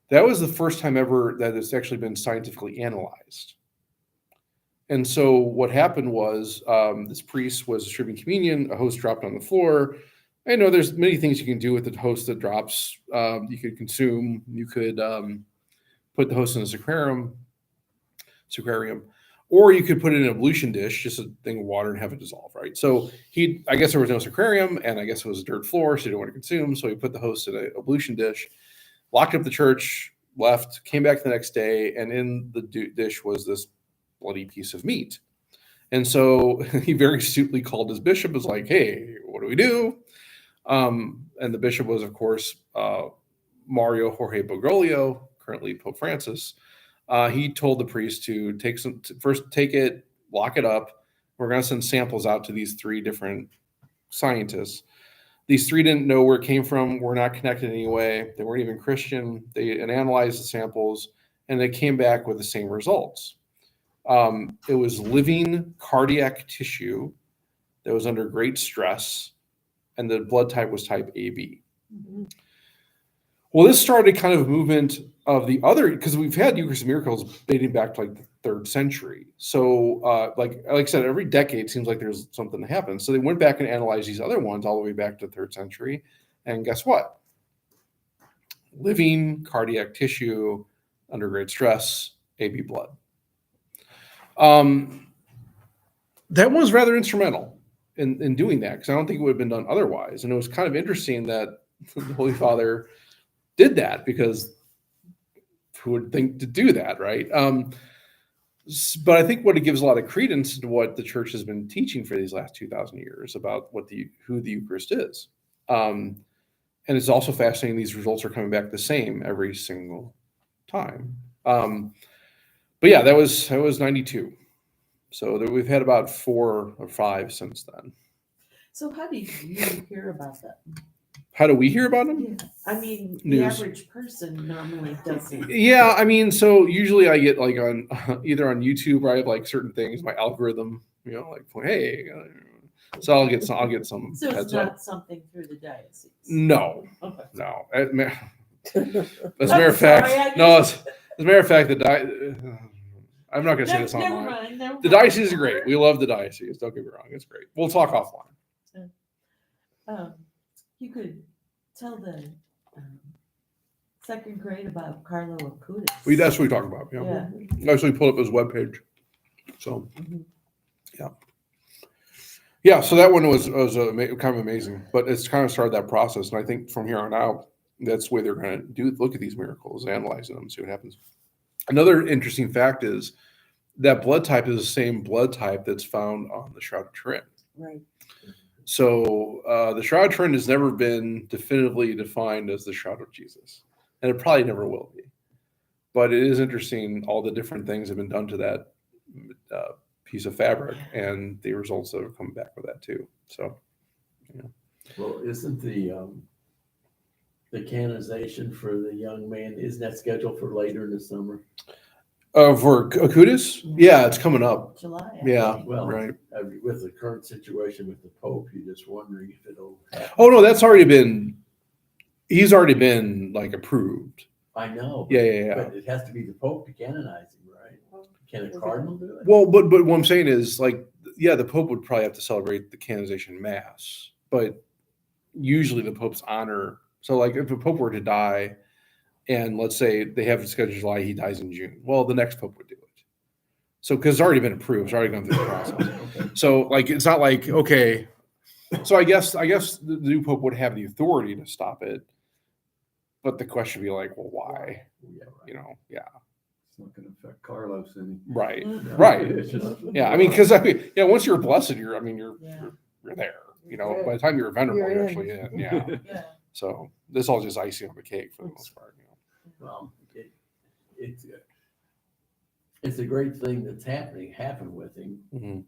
that was the first time ever that it's actually been scientifically analyzed. And so what happened was this priest was distributing communion, a host dropped on the floor. I know there's many things you can do with the host that drops. You could consume, you could put the host in a sacrarium, or you could put it in an ablution dish, just a thing of water, and have it dissolve, right? So I guess there was no sacrarium, and I guess it was a dirt floor, so he didn't want to consume. So he put the host in an ablution dish, locked up the church, left, came back the next day, and in the dish was this bloody piece of meat. And so he very astutely called his bishop, was like, hey, what do we do? And the bishop was, of course, Mario Jorge Bergoglio, currently Pope Francis. He told the priest to first take it, lock it up. We're going to send samples out to these 3 different scientists. These 3 didn't know where it came from, were not connected in any way. They weren't even Christian. They analyzed the samples, and they came back with the same results. It was living cardiac tissue that was under great stress, and the blood type was type AB. Well, this started kind of a movement of the other, because we've had Eucharistic miracles dating back to like the 3rd century. So, like I said, every decade seems like there's something that happens. So they went back and analyzed these other ones all the way back to the 3rd century. And guess what? Living cardiac tissue under great stress, AB blood. That was rather instrumental in doing that, because I don't think it would have been done otherwise. And it was kind of interesting that the Holy Father did that, because who would think to do that, right? But I think what it gives a lot of credence to what the church has been teaching for these last 2,000 years about who the Eucharist is. And it's also fascinating, these results are coming back the same every single time. But yeah, that was 92. So we've had about 4 or 5 since then. So how do you hear about that? How do we hear about them? Yeah, I mean, the News. average person normally doesn't. Yeah, I mean, so usually I get like on either on YouTube, or I have like certain things, my algorithm, like, hey, so I'll get some So it's heads not up. something through the diocese. No, Okay. no. As a matter I'm of sorry, fact, as a matter of fact, I'm not going to say this Never online. mind. Never The mind. diocese is great. We love the diocese. Don't get me wrong. It's great. We'll talk offline. You could tell the 2nd grade about Carlo Acutis. That's what we talk about. Yeah. I actually pulled up his webpage. So, Mhm. yeah. Yeah, so that one was kind of amazing, but it's kind of started that process. And I think from here on out, that's the way they're going to look at these miracles, analyze them, see what happens. Another interesting fact is that blood type is the same blood type that's found on the Shroud of Turin. Right. So the Shroud of Turin has never been definitively defined as the Shroud of Jesus, and it probably never will be. But it is interesting, all the different things have been done to that piece of fabric, and the results that have come back with that too. So, Well, isn't the canonization for the young man, isn't that scheduled for later in the summer? for Acutis, yeah, it's coming up. July. I Yeah, think. Well, right. I mean, with the current situation with the Pope, you're just wondering if it'll happen. Oh no, he's already been like approved. I know. Yeah. But it has to be the Pope to canonize him, right? Can a cardinal do it? Well, but what I'm saying is, like, yeah, the Pope would probably have to celebrate the canonization mass, but usually the Pope's honor. So, like, if a Pope were to die, and let's say they have it scheduled July, he dies in June. Well, the next Pope would do it. So, because it's already been approved, it's already gone through the process. Okay. So, like, it's not like, okay. So I guess the new Pope would have the authority to stop it, but the question would be like, well, why? Yeah, right. Yeah, It's not gonna affect Carlos any. right, Mhm. right. It's just- Yeah, I mean, because once you're blessed, you're Yeah. there. By the time you're venerable, You're you're in. actually in. Yeah. Yeah. So this is all just icing on the cake for the most part. Well, it's a great thing that's happened with him. Mhm.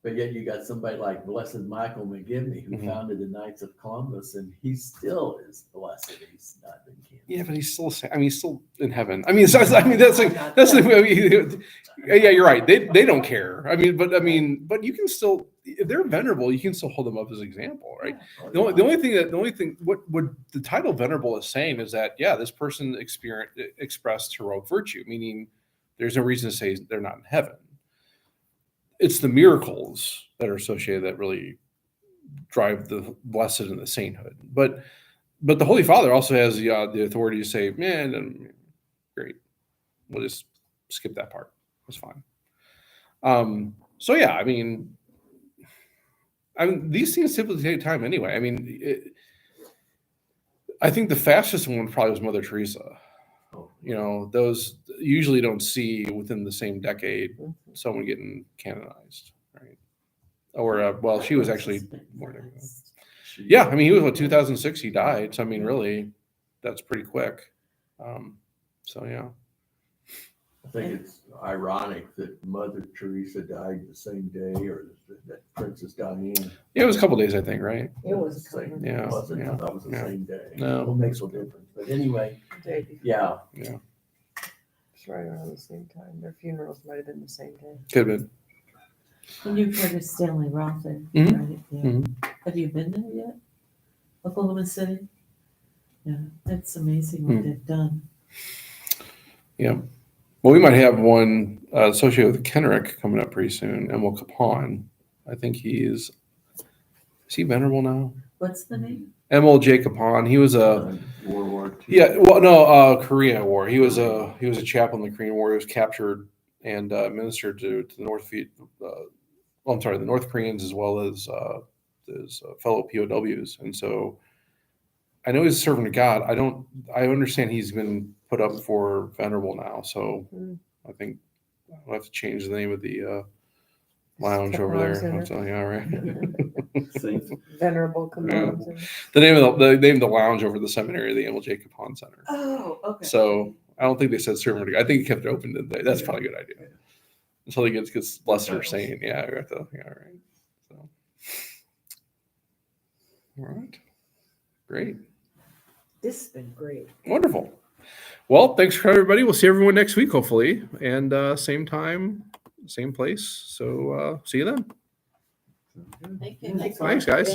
But yet you got somebody like Blessed Michael McGivney, who Mhm. founded the Knights of Columbus, and he still is blessed. He's not been canceled. Yeah, but he's still in heaven. I mean, that's the yeah, you're right. They don't care. I mean, but you can still, if they're venerable, you can still hold them up as an example, right? The only thing, what the title venerable is saying is that, yeah, this person expressed heroic virtue, meaning there's no reason to say they're not in heaven. It's the miracles that are associated that really drive the blessed and the sainthood. But the Holy Father also has the authority to say, man, great, we'll just skip that part. That's fine. So yeah, I mean, these things typically take time anyway. I mean, I think the fastest one probably was Mother Teresa. Those usually don't see within the same decade someone getting canonized. or well, she was actually born there. Yeah, I mean, he was what 2006. He died. So I mean, really, that's pretty quick. So yeah. I think it's ironic that Mother Teresa died the same day, or that Princess Diana. Yeah, it was a couple days, I think, right? It was the same. Yeah, Was it? yeah, I thought it was the yeah. same day. No. It makes no difference. But anyway, yeah. Yeah, It's right around the same time. Their funerals might have been the same day. could have been. And you've heard of Stanley Rothen, Mhm. right? Yeah. Mhm. Have you been there yet? Oklahoma City? Yeah, it's amazing what Hmm. they've done. Yeah. Well, we might have one associated with Kenrick coming up pretty soon. Emil Capon. I think is he venerable now? What's the name? Emil J. Capon. He was World War II. yeah. Well, no, Korea War. He was a chaplain in the Korean War. He was captured and ministered to the the North Koreans as well as his fellow POWs. And so I know he's a servant of God. I understand he's been put up for venerable now. So I think I'll have to change the name of the lounge over there. Capon So, yeah, right. Saints. Venerable commands. The name of the lounge over the seminary, the Emil J. Capon Center. Oh, okay. So I don't think they said servant of God. I think he kept it open today. That's probably a good idea. Until he gets lesser saint. Yeah, right. So all right. Great. This has been great. Wonderful. Well, thanks for everybody. We'll see everyone next week, hopefully. And same time, same place. So see you then. Thank you. Thanks, guys.